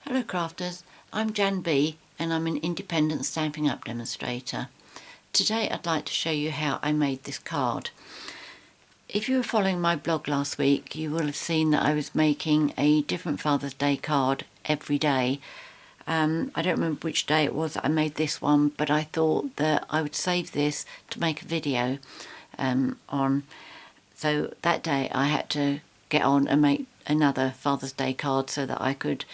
Hello crafters, I'm JanB and I'm an independent Stampin' Up demonstrator. Today I'd like to show you how I made this card. If you were following my blog last week, you will have seen that I was making a different Father's Day card every day. I don't remember which day it was that I made this one, but I thought that I would save this to make a video on. So that day I had to get on and make another Father's Day card so that I could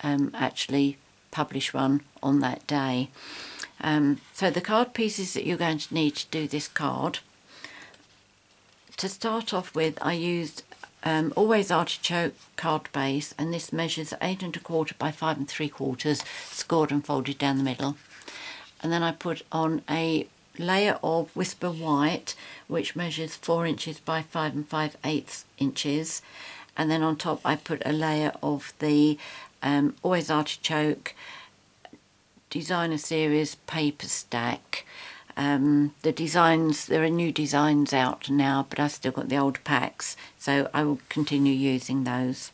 actually publish one on that day. So the card pieces that you're going to need to do this card. To start off with, I used Always Artichoke card base, and this measures 8 1/4 by 5 3/4, scored and folded down the middle. And then I put on a layer of Whisper White, which measures 4 inches by 5 5/8 inches. And then on top I put a layer of the Always Artichoke Designer Series paper stack. The designs, there are new designs out now, but I've still got the old packs, so I will continue using those.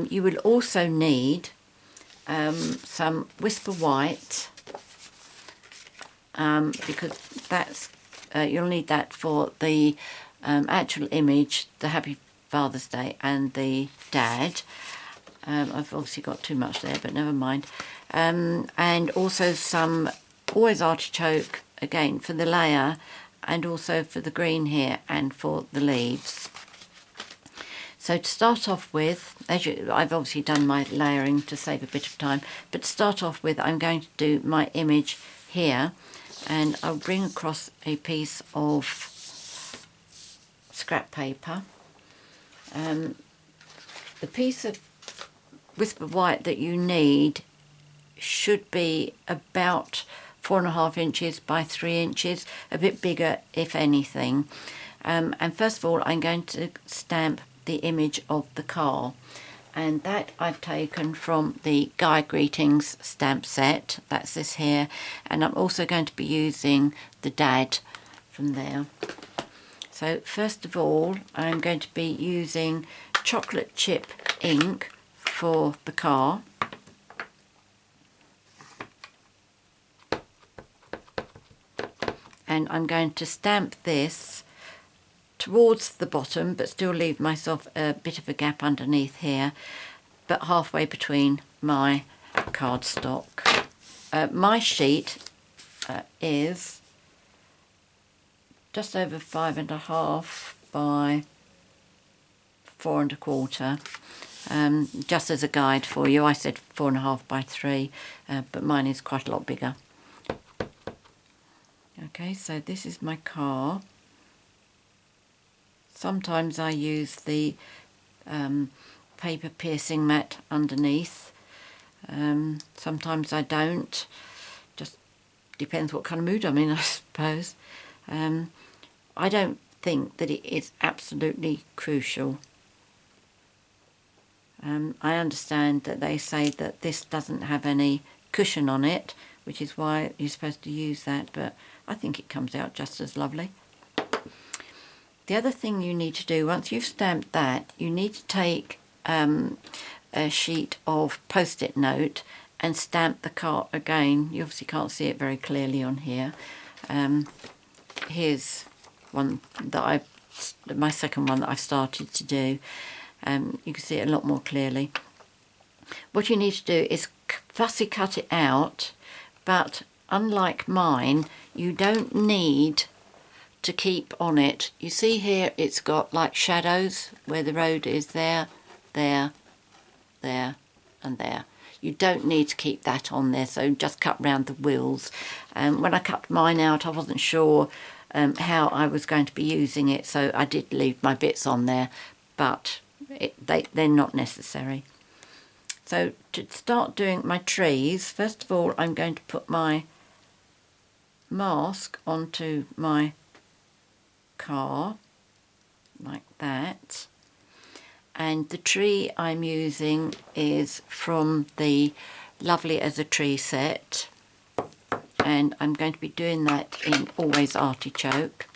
You will also need some Whisper White, because that's you'll need that for the actual image, the Happy Father's Day and the Dad. I've obviously got too much there, but never mind. And also some Always Artichoke, again for the layer, and also for the green here and for the leaves. So to start off with, I've obviously done my layering to save a bit of time, but to start off with, I'm going to do my image here, and I'll bring across a piece of scrap paper. The piece of Whisper White that you need should be about 4.5 inches by 3 inches, a bit bigger if anything. And first of all, I'm going to stamp the image of the car, and that I've taken from the Guy Greetings stamp set. That's this here, and I'm also going to be using the Dad from there. So first of all, I'm going to be using chocolate chip ink for the car. And I'm going to stamp this towards the bottom, but still leave myself a bit of a gap underneath here, but halfway between my cardstock. My sheet is just over 5.5 by 4 1/4. Just as a guide for you, I said 4.5 by 3, but mine is quite a lot bigger. Okay, so this is my car. Sometimes I use the paper piercing mat underneath. Sometimes I don't. Just depends what kind of mood I'm in, I suppose. I don't think that it is absolutely crucial. I understand that they say that this doesn't have any cushion on it, which is why you're supposed to use that, but I think it comes out just as lovely. The other thing you need to do, once you've stamped that, you need to take a sheet of Post-it note and stamp the card again. You obviously can't see it very clearly on here. Here's one that my second one that I've started to do. You can see it a lot more clearly. What you need to do is fussy cut it out, but unlike mine, you don't need to keep on it. You see here it's got like shadows where the road is there, there, there and there. You don't need to keep that on there, so just cut round the wheels. When I cut mine out, I wasn't sure how I was going to be using it, so I did leave my bits on there, but they're not necessary. So to start doing my trees, first of all I'm going to put my mask onto my car like that, and the tree I'm using is from the Lovely as a Tree set, and I'm going to be doing that in Always Artichoke.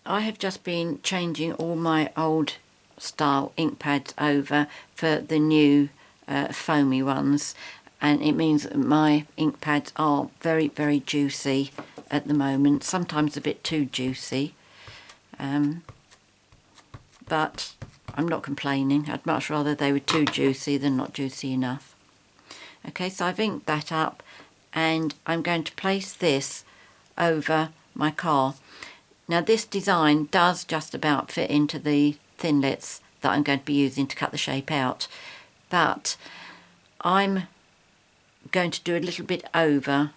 I have just been changing all my old style ink pads over for the new foamy ones, and it means that my ink pads are very, very juicy at the moment, sometimes a bit too juicy, but I'm not complaining. I'd much rather they were too juicy than not juicy enough. Okay, so I've inked that up, and I'm going to place this over my car. Now this design does just about fit into the thinlits that I'm going to be using to cut the shape out, but I'm going to do a little bit over,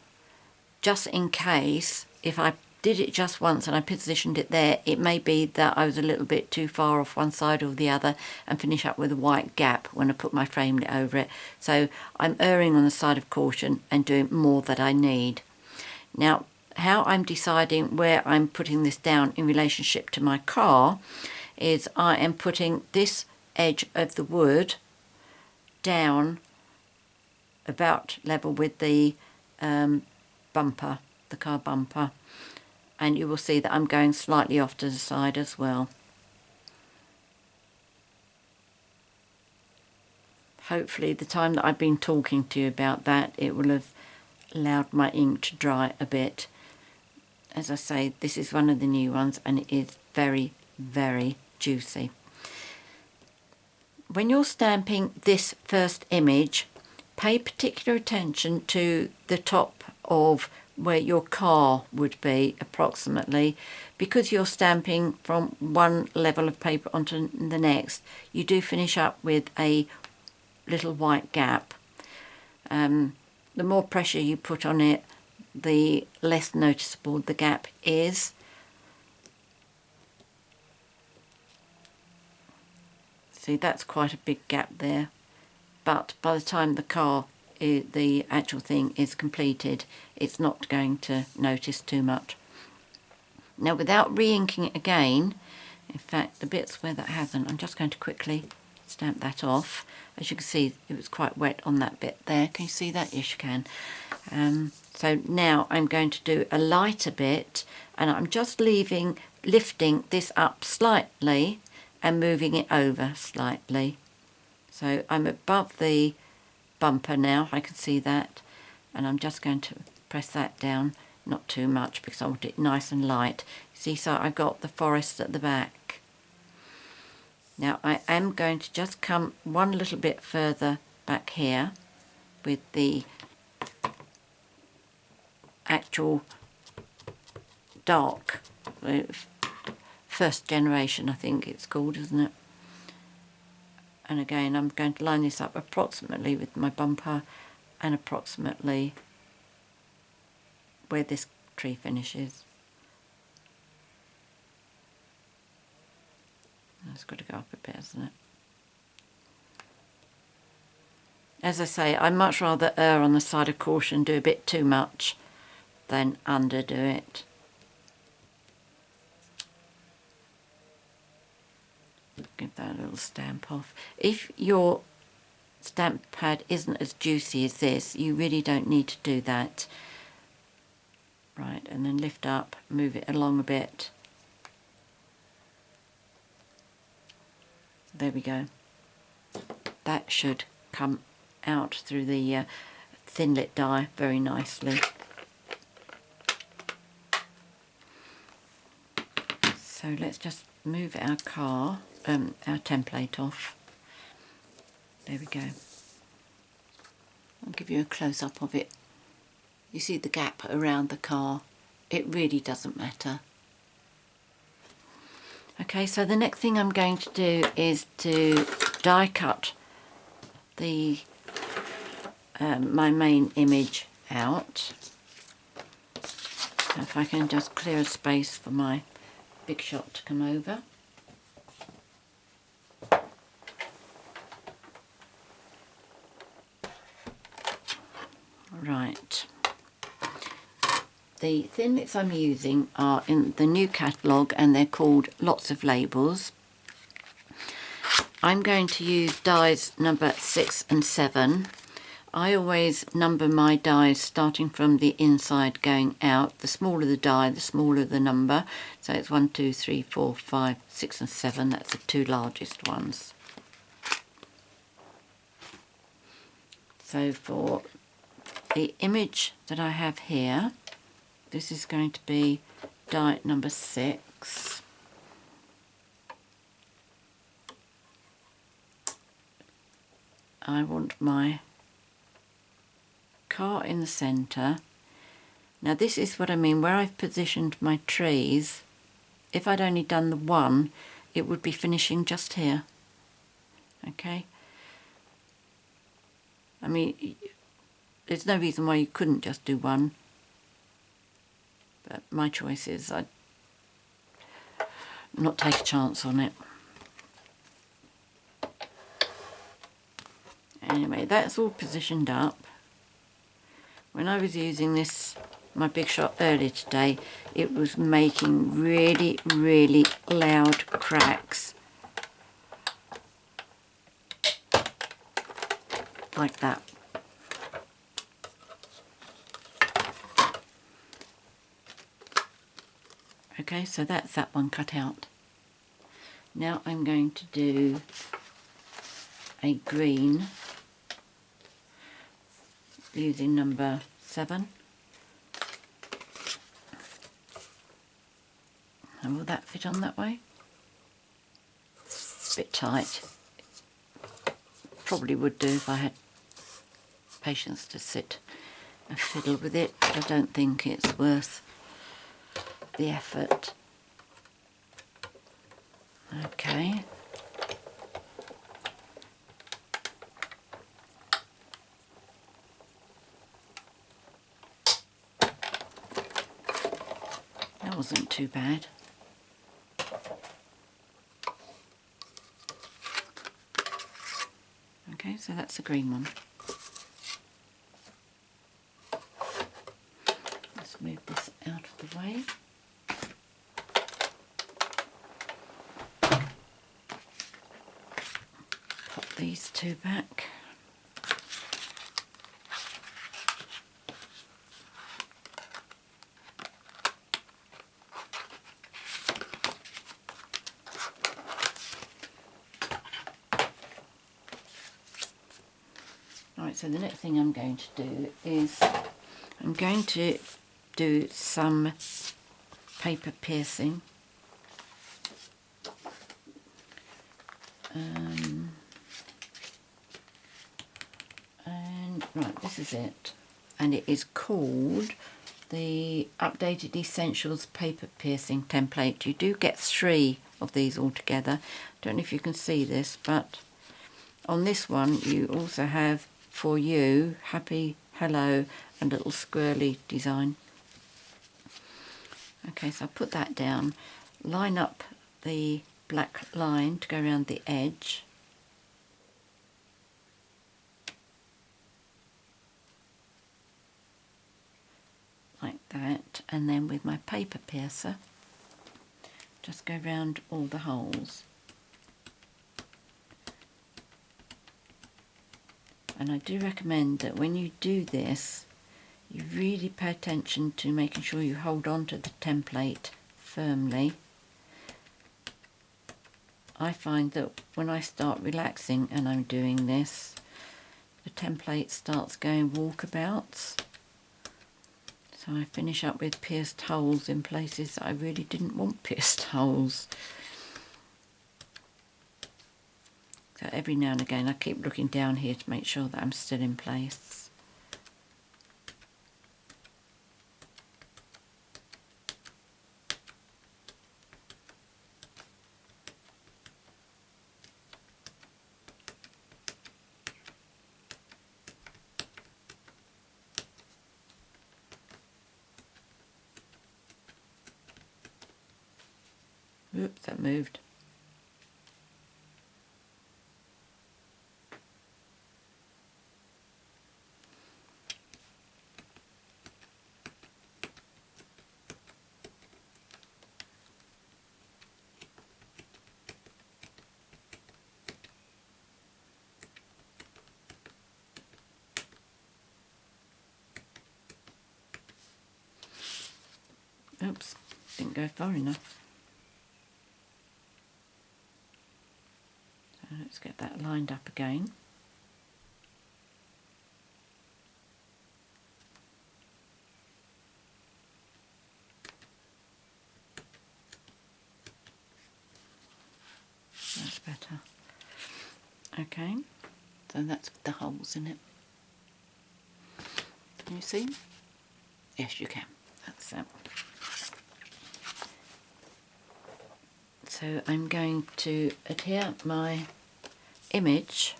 just in case if I did it just once and I positioned it there, it may be that I was a little bit too far off one side or the other and finish up with a white gap when I put my framelit over it. So I'm erring on the side of caution and doing more than I need. Now, how I'm deciding where I'm putting this down in relationship to my car is I am putting this edge of the wood down about level with the bumper, the car bumper, and you will see that I'm going slightly off to the side as well. Hopefully the time that I've been talking to you about that, it will have allowed my ink to dry a bit. As I say, this is one of the new ones and it is very, very juicy. When you're stamping this first image, pay particular attention to the top of where your car would be approximately, because you're stamping from one level of paper onto the next. You do finish up with a little white gap. The more pressure you put on it, the less noticeable the gap is. See, that's quite a big gap there, but by the time the actual thing is completed, it's not going to notice too much. Now, without re-inking it again, in fact the bits where that hasn't, I'm just going to quickly stamp that off. As you can see, it was quite wet on that bit there. Can you see that? Yes, you can. So now I'm going to do a lighter bit, and I'm just lifting this up slightly and moving it over slightly. So I'm above the bumper now, I can see that, and I'm just going to press that down, not too much because I want it nice and light. See, so I've got the forest at the back. Now I am going to just come one little bit further back here with the actual dark first generation, I think it's called, isn't it? And again, I'm going to line this up approximately with my bumper and approximately where this tree finishes. It's got to go up a bit, hasn't it? As I say, I much rather err on the side of caution, do a bit too much, than underdo it. Give that a little stamp off. If your stamp pad isn't as juicy as this, you really don't need to do that. Right, and then lift up, move it along a bit. There we go. That should come out through the thinlit die very nicely. So let's just move our template off. There we go. I'll give you a close-up of it. You see the gap around the car? It really doesn't matter. Okay, so the next thing I'm going to do is to die cut the my main image out. So if I can just clear a space for my big shot to come over. Right. The thinlits I'm using are in the new catalogue and they're called Lots of Labels. I'm going to use dies number 6 and 7. I always number my dies starting from the inside going out. The smaller the die, the smaller the number. So it's 1, 2, 3, 4, 5, 6 and 7. That's the two largest ones. So for the image that I have here, this is going to be die number 6. I want my car in the centre. Now this is what I mean, where I've positioned my trees, if I'd only done the one, it would be finishing just here. Okay? I mean, there's no reason why you couldn't just do one, but my choice is I'd not take a chance on it. Anyway, that's all positioned up. When I was using this, my Big Shot earlier today, it was making really, really loud cracks. Like that. Okay, so that's that one cut out. Now I'm going to do a green using number 7. And will that fit on that way? A bit tight. Probably would do if I had patience to sit and fiddle with it, but I don't think it's worth the effort. Okay. That wasn't too bad. Okay, so that's the green one. Let's move this out of the way. Pop these two back. Right, so the next thing I'm going to do is I'm going to do some paper piercing. And right, this is it. And it is called the Updated Essentials Paper Piercing Template. You do get 3 of these altogether. Don't know if you can see this, but on this one you also have for you, happy, hello, and little squirrely design. Okay, so I'll put that down, line up the black line to go around the edge. Like that, and then with my paper piercer, just go round all the holes. And I do recommend that when you do this, you really pay attention to making sure you hold on to the template firmly. I find that when I start relaxing and I'm doing this, the template starts going walkabouts. So I finish up with pierced holes in places that I really didn't want pierced holes. So every now and again I keep looking down here to make sure that I'm still in place. Oops, that moved. Oops, didn't go far enough. So let's get that lined up again. That's better. Okay, so that's the holes in it. Can you see? Yes, you can. That's that. So I'm going to adhere my image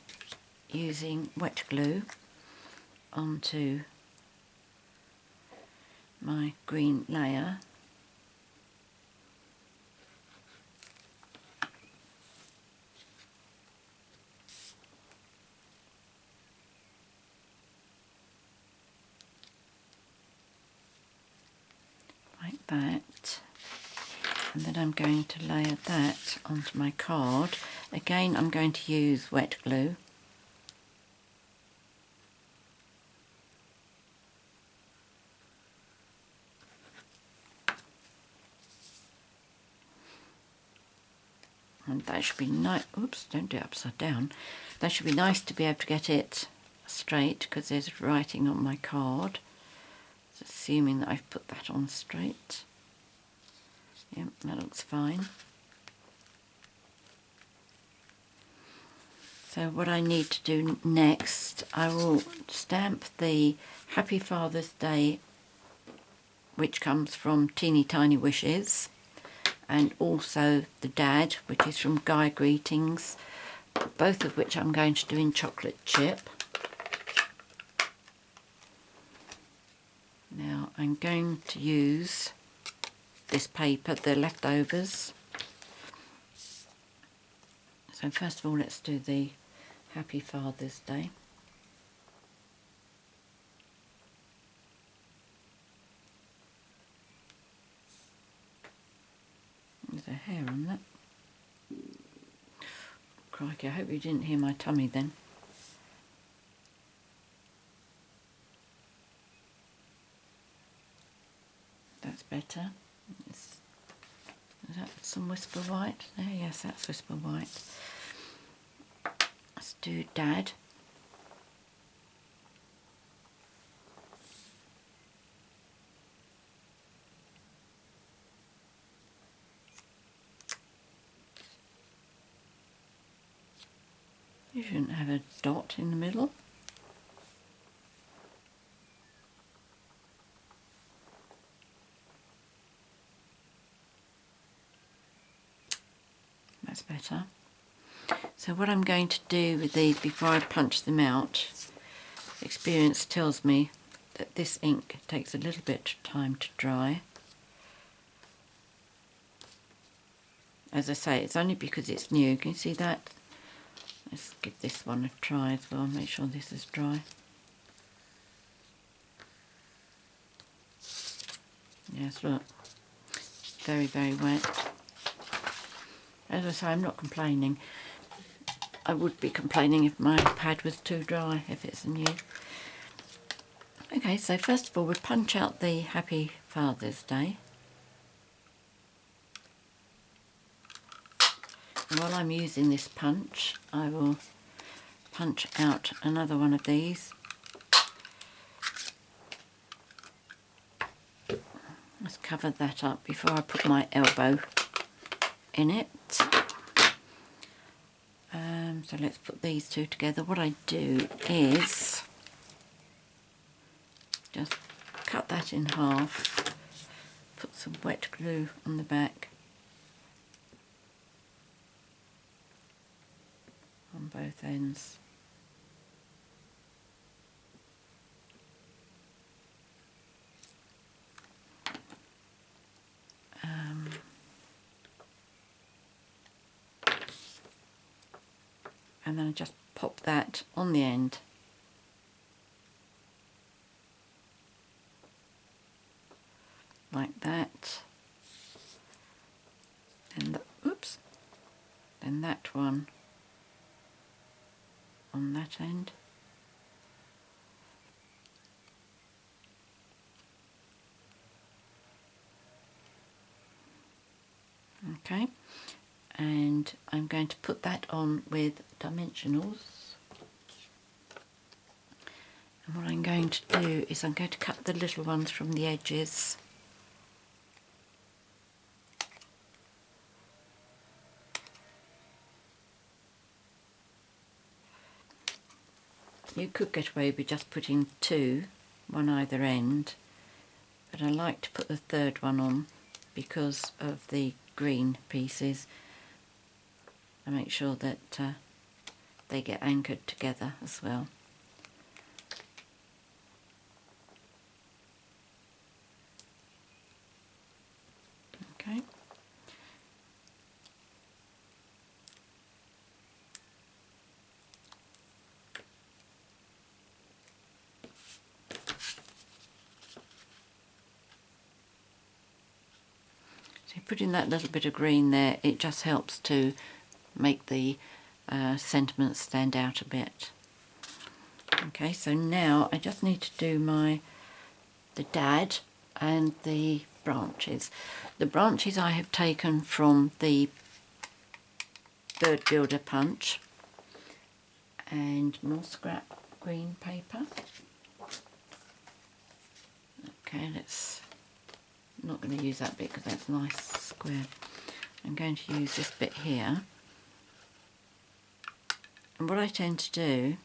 using wet glue onto my green layer. Like that. And then I'm going to layer that onto my card. Again, I'm going to use wet glue. And that should be nice. Oops, don't do it upside down. That should be nice to be able to get it straight because there's writing on my card. So assuming that I've put that on straight. Yep, that looks fine. So what I need to do next, I will stamp the Happy Father's Day, which comes from Teeny Tiny Wishes, and also the Dad, which is from Guy Greetings, both of which I'm going to do in chocolate chip. Now I'm going to use this paper, the leftovers. So first of all, let's do the Happy Father's Day. There's a hair on that. Crikey, I hope you didn't hear my tummy then. That's better. Is that some Whisper White? There, yes, that's Whisper White. Let's do Dad. You shouldn't have a dot in the middle. That's better. So what I'm going to do with these before I punch them out, experience tells me that this ink takes a little bit of time to dry. As I say, it's only because it's new. Can you see that? Let's give this one a try as well, make sure this is dry. Yes, look, very, very wet. As I say, I'm not complaining. I would be complaining if my pad was too dry, if it's new. Okay, so first of all, we punch out the Happy Father's Day. And while I'm using this punch, I will punch out another one of these. Let's cover that up before I put my elbow in it. So let's put these two together. What I do is just cut that in half, put some wet glue on the back on both ends. And then I just pop that on the end. Like that. And oops. Then that one on that end. Okay, and I'm going to put that on with dimensionals. And what I'm going to do is I'm going to cut the little ones from the edges. You could get away with just putting two, one either end, but I like to put the third one on because of the green pieces. I make sure that they get anchored together as well. Okay. So putting that little bit of green there, it just helps to make the sentiments stand out a bit. Okay, so now I just need to do the dad and the branches. The branches I have taken from the Bird Builder Punch and more scrap green paper. Okay, I'm not going to use that bit because that's nice square. I'm going to use this bit here. And what I tend to do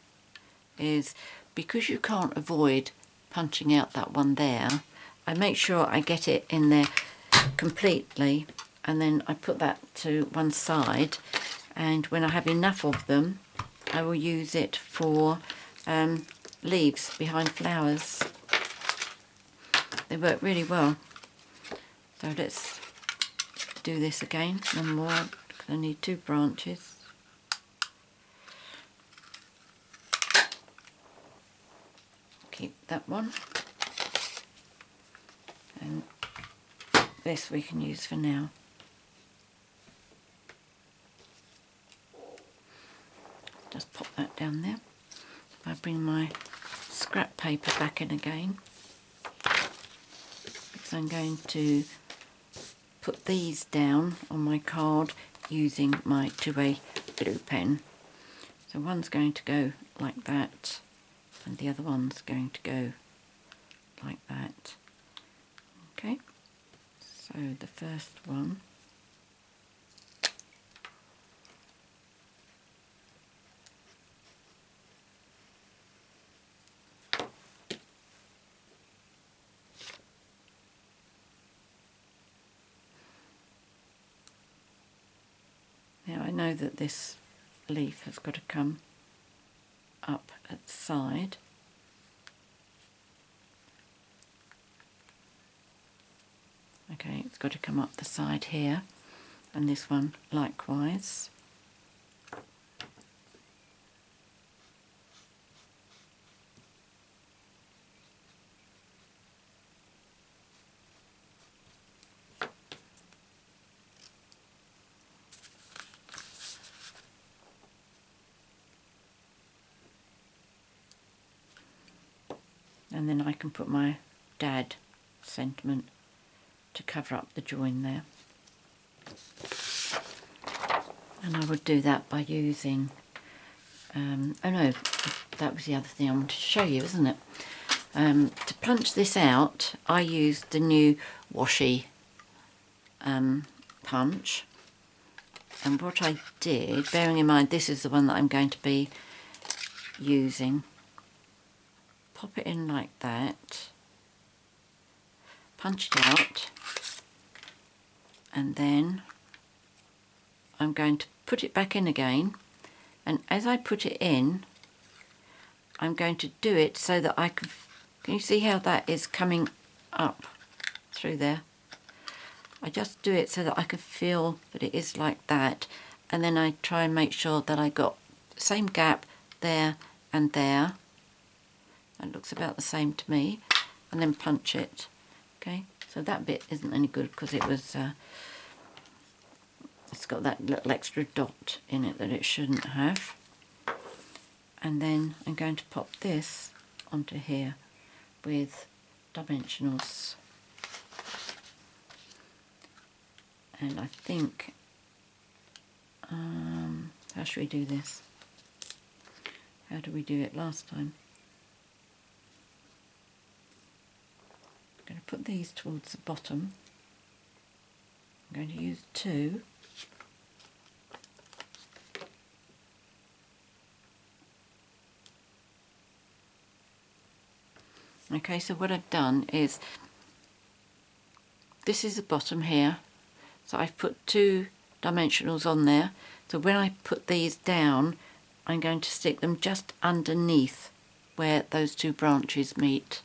is, because you can't avoid punching out that one there, I make sure I get it in there completely, and then I put that to one side, and when I have enough of them I will use it for leaves behind flowers. They work really well. So let's do this again, one more, because I need two branches. Keep that one, and this we can use for now. Just pop that down there. If I bring my scrap paper back in again, because I'm going to put these down on my card using my 2A blue pen. So one's going to go like that, and the other one's going to go like that. Okay, so the first one, now I know that this leaf has got to come up at the side. Okay, it's got to come up the side here, and this one likewise. And then I can put my dad sentiment to cover up the join there. And I would do that by using, oh no, that was the other thing I wanted to show you, isn't it? To punch this out, I used the new washi punch. And what I did, bearing in mind this is the one that I'm going to be using, pop it in like that, punch it out, and then I'm going to put it back in again, and as I put it in I'm going to do it so that can you see how that is coming up through there? I just do it so that I can feel that it is like that, and then I try and make sure that I got the same gap there and there. That looks about the same to me, and then punch it. Okay, so that bit isn't any good because it was it's got that little extra dot in it that it shouldn't have. And then I'm going to pop this onto here with dimensionals, And I think, how should we do this? How did we do it last time? I'm going to put these towards the bottom. I'm going to use 2. Okay, so what I've done is, this is the bottom here, so I've put 2 dimensionals on there. So when I put these down, I'm going to stick them just underneath where those 2 branches meet.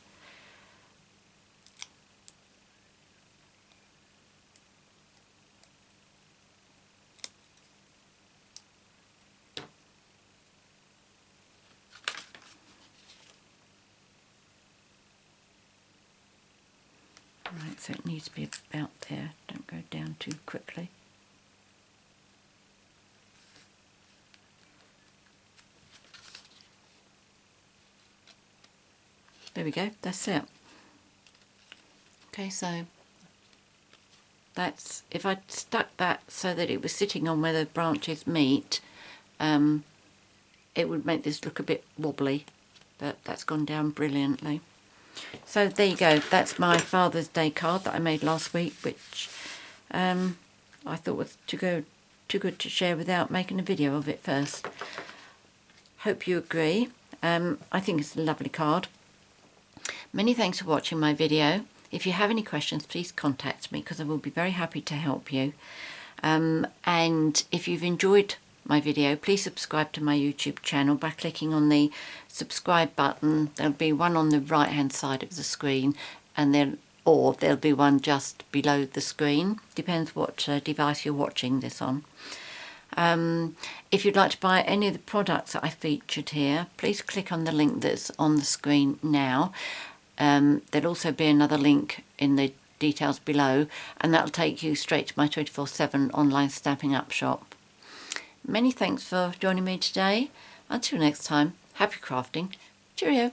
Right, so it needs to be about there, don't go down too quickly. There we go, that's it. Okay, so that's, if I'd stuck that so that it was sitting on where the branches meet, it would make this look a bit wobbly, but that's gone down brilliantly. So there you go, that's my Father's Day card that I made last week, which I thought was too good to share without making a video of it first. Hope you agree. I think it's a lovely card. Many thanks for watching my video. If you have any questions, please contact me because I will be very happy to help you. And if you've enjoyed my video, please subscribe to my YouTube channel by clicking on the subscribe button. There'll be one on the right hand side of the screen, and there'll be one just below the screen, depends what device you're watching this on. If you'd like to buy any of the products that I featured here, please click on the link that's on the screen now. There'll also be another link in the details below, and that'll take you straight to my 24/7 online Stampin' Up shop. Many thanks for joining me today. Until next time, happy crafting. Cheerio.